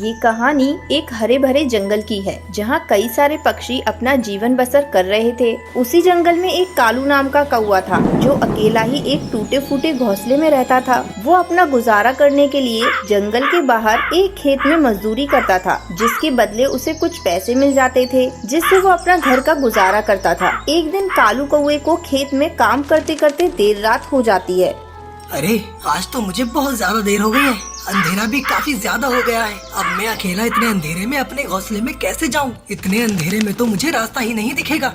ये कहानी एक हरे भरे जंगल की है, जहाँ कई सारे पक्षी अपना जीवन बसर कर रहे थे। उसी जंगल में एक कालू नाम का कौवा था, जो अकेला ही एक टूटे फूटे घोंसले में रहता था। वो अपना गुजारा करने के लिए जंगल के बाहर एक खेत में मजदूरी करता था, जिसके बदले उसे कुछ पैसे मिल जाते थे, जिससे वो अपना घर का गुजारा करता था। एक दिन कालू कौवे को खेत में काम करते करते देर रात हो जाती है। अरे आज तो मुझे बहुत ज्यादा देर हो गई है, अंधेरा भी काफी ज्यादा हो गया है। अब मैं अकेला इतने अंधेरे में अपने घोंसले में कैसे जाऊं? इतने अंधेरे में तो मुझे रास्ता ही नहीं दिखेगा।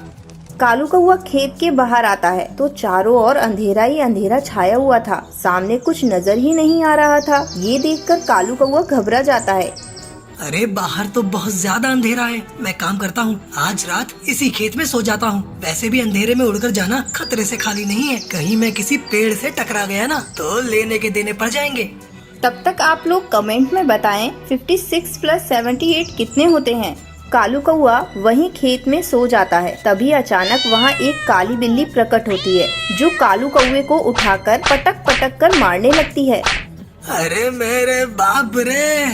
कालू कौवा खेत के बाहर आता है तो चारों ओर अंधेरा ही अंधेरा छाया हुआ था। सामने कुछ नजर ही नहीं आ रहा था। ये देखकर कालू कौवा घबरा जाता है। अरे बाहर तो बहुत ज्यादा अंधेरा है। मैं काम करता हूँ, आज रात इसी खेत में सो जाता हूँ। वैसे भी अंधेरे में उड़कर जाना खतरे से खाली नहीं है। कहीं मैं किसी पेड़ से टकरा गया ना तो लेने के देने पड़ जाएंगे। तब तक आप लोग कमेंट में बताएं 56 + 78 कितने होते हैं। कालू कौवा वहीं खेत में सो जाता है। तभी अचानक वहाँ एक काली बिल्ली प्रकट होती है, जो कालू कौवे को उठाकर पटक पटक कर मारने लगती है। अरे मेरे बाप रे,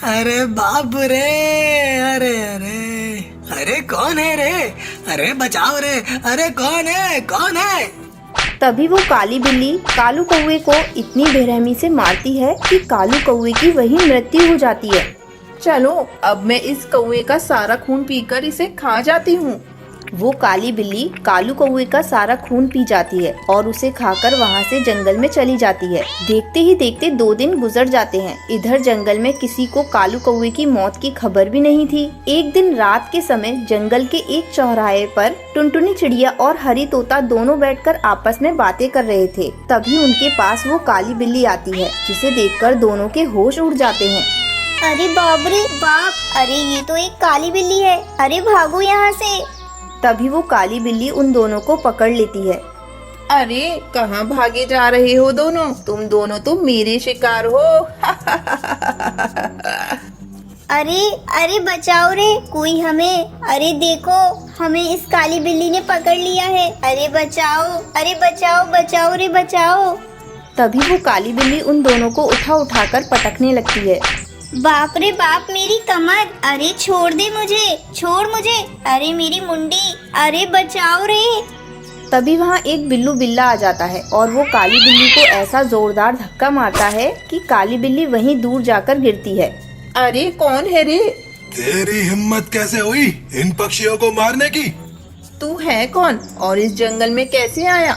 अरे बाप रे, अरे अरे अरे कौन है रे? अरे बचाओ रे, अरे कौन है, कौन है? तभी वो काली बिल्ली कालू कौवे को इतनी बेरहमी से मारती है कि कालू कौवे की वहीं मृत्यु हो जाती है। चलो अब मैं इस कौवे का सारा खून पीकर इसे खा जाती हूँ। वो काली बिल्ली कालू कौवे का सारा खून पी जाती है और उसे खाकर वहाँ से जंगल में चली जाती है। देखते ही देखते 2 दिन गुजर जाते हैं। इधर जंगल में किसी को कालू कौवे की मौत की खबर भी नहीं थी। एक दिन रात के समय जंगल के एक चौराहे पर टुनटुनी चिड़िया और हरी तोता दोनों बैठकर आपस में बातें कर रहे थे। तभी उनके पास वो काली बिल्ली आती है, जिसे देखकर दोनों के होश उड़ जाते हैं। अरे बाप रे बाप, अरे ये तो एक काली बिल्ली है, अरे भागो यहाँ से। तभी वो काली बिल्ली उन दोनों को पकड़ लेती है। अरे कहाँ भागे जा रहे हो दोनों? तुम दोनों तो मेरे शिकार हो। अरे अरे बचाओ रे कोई हमें, अरे देखो हमें इस काली बिल्ली ने पकड़ लिया है, अरे बचाओ, अरे बचाओ बचाओ रे बचाओ। तभी वो काली बिल्ली उन दोनों को उठा कर पटकने लगती है। बाप रे बाप मेरी कमर, अरे छोड़ दे मुझे, छोड़ मुझे, अरे मेरी मुंडी, अरे बचाओ रे। तभी वहाँ एक बिल्लू बिल्ला आ जाता है और वो काली बिल्ली को ऐसा जोरदार धक्का मारता है कि काली बिल्ली वहीं दूर जाकर गिरती है। अरे कौन है रे? तेरी हिम्मत कैसे हुई इन पक्षियों को मारने की? तू है कौन और इस जंगल में कैसे आया?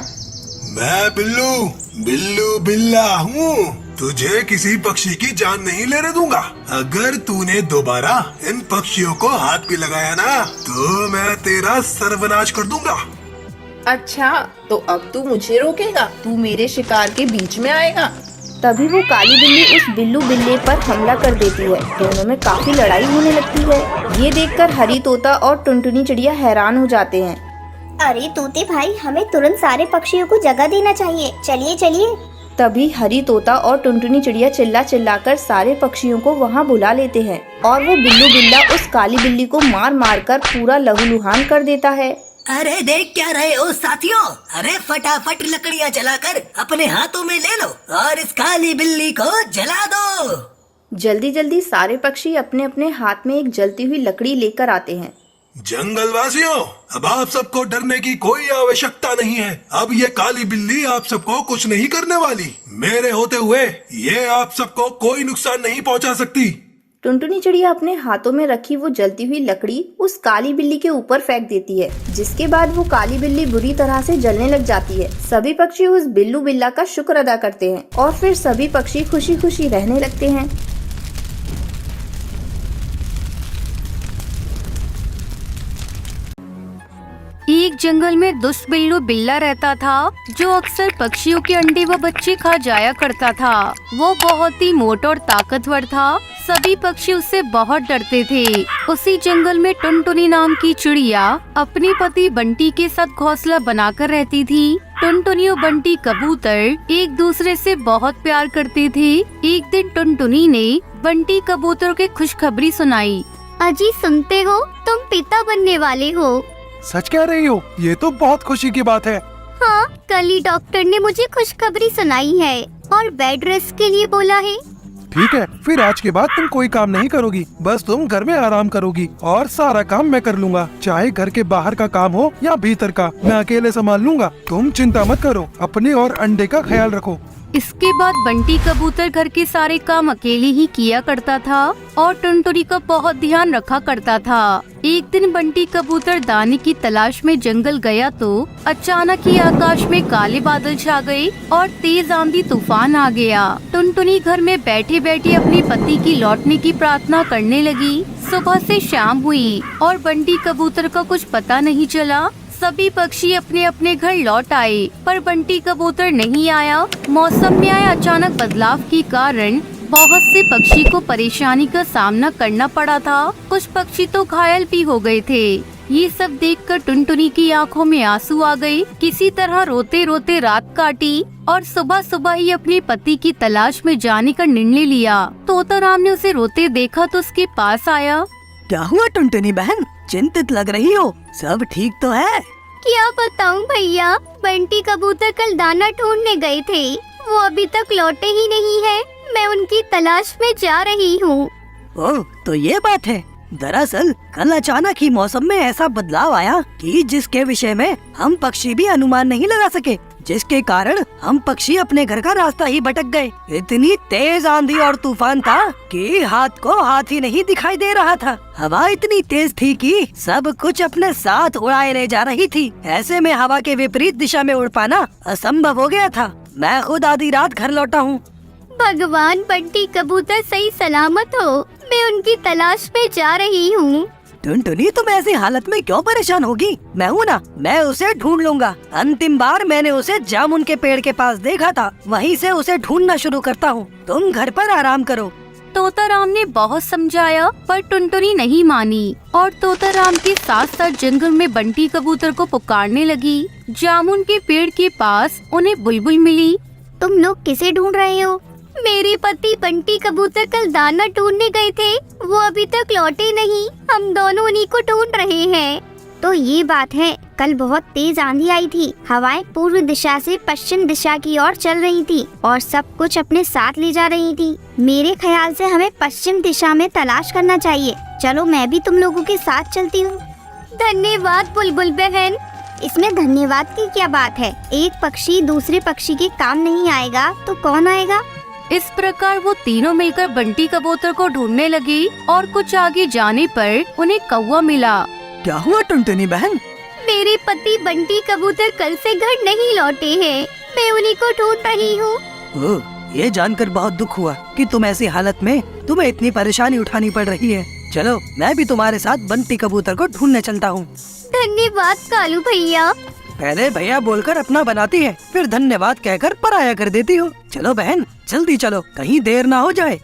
मैं बिल्लू बिल्ला हूँ। तुझे किसी पक्षी की जान नहीं लेने दूंगा। अगर तूने दोबारा इन पक्षियों को हाथ भी लगाया ना तो मैं तेरा सर्वनाश कर दूंगा। अच्छा तो अब तू मुझे रोकेगा? तू मेरे शिकार के बीच में आएगा? तभी वो काली बिल्ली उस बिल्लू बिल्ले पर हमला कर देती है। दोनों में काफी लड़ाई होने लगती है। ये देखकर हरी तोता और टुनटुनी चिड़िया हैरान हो जाते हैं। अरे तोते भाई, हमें तुरंत सारे पक्षियों को जगह देना चाहिए, चलिए चलिए। तभी हरी तोता और टुनटुनी चिड़िया चिल्ला कर सारे पक्षियों को वहाँ बुला लेते हैं और वो बिल्लू बिल्ला उस काली बिल्ली को मार कर पूरा लहूलुहान कर देता है। अरे देख क्या रहे हो साथियों? अरे फटाफट लकड़ियाँ जलाकर अपने हाथों में ले लो और इस काली बिल्ली को जला दो। जल्दी सारे पक्षी अपने अपने हाथ में एक जलती हुई लकड़ी लेकर आते हैं। जंगल वासियों, अब आप सबको डरने की कोई आवश्यकता नहीं है। अब ये काली बिल्ली आप सबको कुछ नहीं करने वाली। मेरे होते हुए ये आप सबको कोई नुकसान नहीं पहुंचा सकती। टुनटुनी चिड़िया अपने हाथों में रखी वो जलती हुई लकड़ी उस काली बिल्ली के ऊपर फेंक देती है, जिसके बाद वो काली बिल्ली बुरी तरह से जलने लग जाती है। सभी पक्षी उस बिल्लू बिल्ला का शुक्र अदा करते हैं और फिर सभी पक्षी खुशी खुशी रहने लगते हैं। एक जंगल में दुष्ट बिल्लू बिल्ला रहता था, जो अक्सर पक्षियों के अंडे व बच्चे खा जाया करता था। वो बहुत ही मोटा और ताकतवर था। सभी पक्षी उससे बहुत डरते थे। उसी जंगल में टुनटुनी नाम की चिड़िया अपने पति बंटी के साथ घोंसला बनाकर रहती थी। टुनटुनी और बंटी कबूतर एक दूसरे से बहुत प्यार करते थे। एक दिन टुनटुनी ने बंटी कबूतर के खुशखबरी सुनाई। अजी सुनते हो, तुम पिता बनने वाले हो। सच कह रही हो? ये तो बहुत खुशी की बात है। हाँ, कल ही डॉक्टर ने मुझे खुशखबरी सुनाई है और बेड रेस्ट के लिए बोला है। ठीक है, फिर आज के बाद तुम कोई काम नहीं करोगी, बस तुम घर में आराम करोगी और सारा काम मैं कर लूँगा, चाहे घर के बाहर का काम हो या भीतर का, मैं अकेले संभाल लूँगा। तुम चिंता मत करो, अपने और अंडे का ख्याल रखो। इसके बाद बंटी कबूतर घर के सारे काम अकेले ही किया करता था और टुनटुनी का बहुत ध्यान रखा करता था। एक दिन बंटी कबूतर दाने की तलाश में जंगल गया तो अचानक ही आकाश में काले बादल छा गए और तेज आंधी तूफान आ गया। टुनटुनी घर में बैठे बैठे अपने पति की लौटने की प्रार्थना करने लगी। सुबह से शाम हुई और बंटी कबूतर का कुछ पता नहीं चला। सभी पक्षी अपने अपने घर लौट आए पर बंटी कबूतर नहीं आया। मौसम में आए अचानक बदलाव के कारण बहुत से पक्षी को परेशानी का सामना करना पड़ा था। कुछ पक्षी तो घायल भी हो गए थे। ये सब देखकर टुनटुनी की आंखों में आंसू आ गए। किसी तरह रोते रोते रात काटी और सुबह सुबह ही अपने पति की तलाश में जाने का निर्णय लिया। तोताराम ने उसे रोते देखा तो उसके पास आया। क्या हुआ टुनटुनी बहन, चिंतित लग रही हो? सब ठीक तो है? क्या बताऊं भैया, बंटी कबूतर कल दाना ढूंढने गए थे, वो अभी तक लौटे ही नहीं है। मैं उनकी तलाश में जा रही हूँ। ओह, तो ये बात है। दरअसल कल अचानक ही मौसम में ऐसा बदलाव आया कि जिसके विषय में हम पक्षी भी अनुमान नहीं लगा सके, जिसके कारण हम पक्षी अपने घर का रास्ता ही भटक गए। इतनी तेज आंधी और तूफान था कि हाथ को हाथ ही नहीं दिखाई दे रहा था। हवा इतनी तेज थी कि सब कुछ अपने साथ उड़ाए ले जा रही थी। ऐसे में हवा के विपरीत दिशा में उड़ पाना असंभव हो गया था। मैं खुद आधी रात घर लौटा हूँ। भगवान, बंटी कबूतर सही सलामत हो। मैं उनकी तलाश में जा रही हूँ। टुनटुनी, तुम ऐसी हालत में क्यों परेशान होगी? मैं हूँ ना, मैं उसे ढूंढ लूंगा। अंतिम बार मैंने उसे जामुन के पेड़ के पास देखा था, वहीं से उसे ढूंढना शुरू करता हूँ। तुम घर पर आराम करो। तोताराम ने बहुत समझाया पर टुनटुनी नहीं मानी और तोताराम के साथ साथ जंगल में बंटी कबूतर को पुकारने लगी। जामुन के पेड़ के पास उन्हें बुलबुल मिली। तुम लोग किसे ढूंढ रहे हो? मेरे पति बंटी कबूतर कल दाना ढूंढने गए थे, वो अभी तक लौटे नहीं। हम दोनों उन्हीं को ढूंढ रहे हैं। तो ये बात है, कल बहुत तेज आंधी आई थी। हवाएं पूर्व दिशा से पश्चिम दिशा की ओर चल रही थी और सब कुछ अपने साथ ले जा रही थी। मेरे ख्याल से हमें पश्चिम दिशा में तलाश करना चाहिए। चलो, मैं भी तुम लोगों के साथ चलती हूँ। धन्यवाद बुलबुल बहन। इसमें धन्यवाद की क्या बात है? एक पक्षी दूसरे पक्षी के काम नहीं आएगा तो कौन आएगा? इस प्रकार वो तीनों मिलकर बंटी कबूतर को ढूंढने लगी और कुछ आगे जाने पर उन्हें कौवा मिला। क्या हुआ टुनटुनी बहन? मेरे पति बंटी कबूतर कल से घर नहीं लौटे हैं। मैं उन्हीं को ढूंढ रही हूँ। ओह, ये जानकर बहुत दुख हुआ कि तुम ऐसी हालत में तुम्हें इतनी परेशानी उठानी पड़ रही है। चलो, मैं भी तुम्हारे साथ बंटी कबूतर को ढूंढने चलता हूँ। धन्यवाद कालू भैया। पहले भैया बोलकर अपना बनाती है, फिर धन्यवाद कहकर पराया कर देती हो। चलो बहन, जल्दी चलो, कहीं देर ना हो जाए।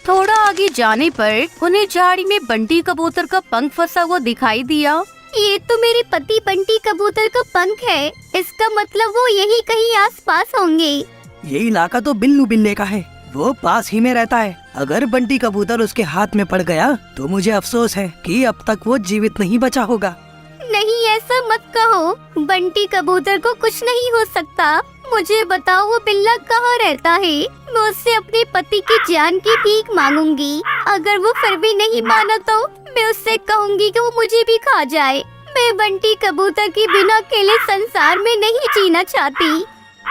थोड़ा आगे जाने पर उन्हें झाड़ी में बंटी कबूतर का पंख फंसा हुआ दिखाई दिया। ये तो मेरे पति बंटी कबूतर का पंख है। इसका मतलब वो यही कहीं आसपास होंगे। ये इलाका तो बिल्लू बिल्ले का है, वो पास ही में रहता है। अगर बंटी कबूतर उसके हाथ में पड़ गया तो मुझे अफसोस है कि अब तक वो जीवित नहीं बचा होगा। नहीं, ऐसा मत कहो। बंटी कबूतर को कुछ नहीं हो सकता। मुझे बताओ, वो बिल्ला कहाँ रहता है? मैं उससे अपने पति की जान की भीख मांगूंगी। अगर वो फिर भी नहीं माना तो मैं उससे कहूंगी कि वो मुझे भी खा जाए। मैं बंटी कबूतर के बिना अकेले संसार में नहीं जीना चाहती।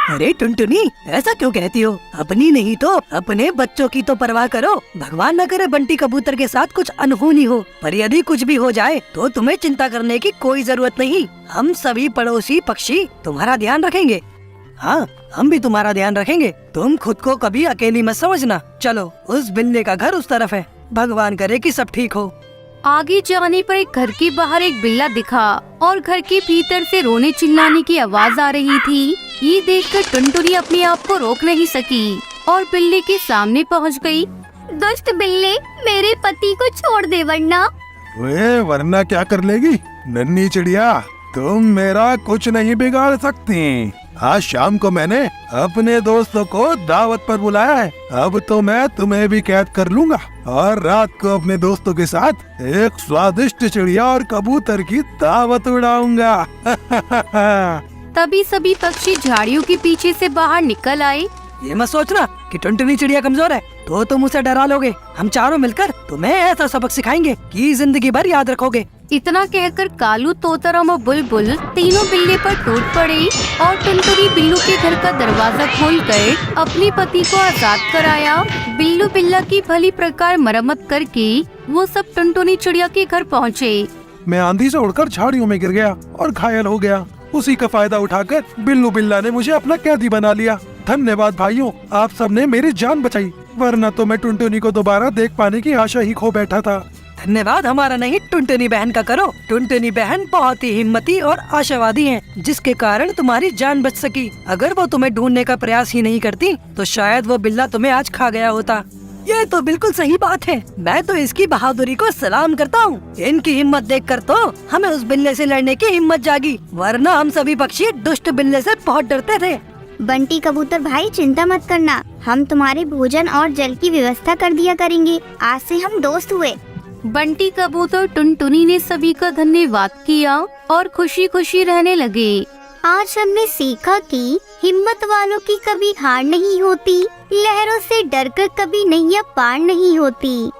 अरे टुनटुनी, ऐसा क्यों कहती हो? अपनी नहीं तो अपने बच्चों की तो परवाह करो। भगवान न करे बंटी कबूतर के साथ कुछ अनहोनी हो, पर यदि कुछ भी हो जाए तो तुम्हें चिंता करने की कोई जरूरत नहीं। हम सभी पड़ोसी पक्षी तुम्हारा ध्यान रखेंगे। हाँ, हम भी तुम्हारा ध्यान रखेंगे। तुम खुद को कभी अकेली मत समझना। चलो, उस बिल्ले का घर उस तरफ है। भगवान करे कि सब ठीक हो। आगे जाने पर एक घर के बाहर एक बिल्ला दिखा और घर के भीतर से रोने चिल्लाने की आवाज आ रही थी। ये देखकर टुनटुनी अपने आप को रोक नहीं सकी और बिल्ले के सामने पहुंच गई। दुष्ट बिल्ले, मेरे पति को छोड़ दे वरना। वे वरना क्या कर लेगी? नन्ही चिड़िया, तुम मेरा कुछ नहीं बिगाड़ सकती। आज शाम को मैंने अपने दोस्तों को दावत पर बुलाया है। अब तो मैं तुम्हें भी कैद कर लूंगा और रात को अपने दोस्तों के साथ एक स्वादिष्ट चिड़िया और कबूतर की दावत उड़ाऊंगा। तभी सभी पक्षी झाड़ियों के पीछे से बाहर निकल आए। ये मत सोचना कि टुनटुनी चिड़िया कमजोर है। तो तुम उसे डरा लोगे। हम चारों मिलकर तुम्हें ऐसा सबक सिखाएंगे कि जिंदगी भर याद रखोगे। इतना कहकर कालू, तोताराम और बुलबुल तीनों बिल्ली पर टूट पड़े और टुनटुनी बिल्लू के घर का दरवाजा खोलकर अपने पति को आजाद कराया। बिल्लू बिल्ला की भली प्रकार मरम्मत करके वो सब टुनटुनी चिड़िया के घर पहुँचे। मैं आंधी से उड़कर झाड़ियों में गिर गया और घायल हो गया। उसी का फायदा उठाकर बिल्लू बिल्ला ने मुझे अपना कैदी बना लिया। धन्यवाद भाइयों, आप सबने मेरी जान बचाई, वरना तो मैं टुनटुनी को दोबारा देख पाने की आशा ही खो बैठा था। धन्यवाद हमारा नहीं, टुनटुनी बहन का करो। टुनटुनी बहन बहुत ही हिम्मती और आशावादी हैं, जिसके कारण तुम्हारी जान बच सकी। अगर वो तुम्हें ढूंढने का प्रयास ही नहीं करती तो शायद वो बिल्ला तुम्हें आज खा गया होता। ये तो बिल्कुल सही बात है। मैं तो इसकी बहादुरी को सलाम करता हूँ। इनकी हिम्मत देखकर तो हमें उस बिल्ले से लड़ने की हिम्मत जागी, वरना हम सभी पक्षी दुष्ट बिल्ले से बहुत डरते थे। बंटी कबूतर भाई चिंता मत करना, हम तुम्हारे भोजन और जल की व्यवस्था कर दिया करेंगे। आज से हम दोस्त हुए। बंटी कबूतर टुनटुनी ने सभी का धन्यवाद किया और खुशी खुशी रहने लगे। आज हमने सीखा कि हिम्मत वालों की कभी हार नहीं होती, लहरों से डरकर कभी नैया पार नहीं होती।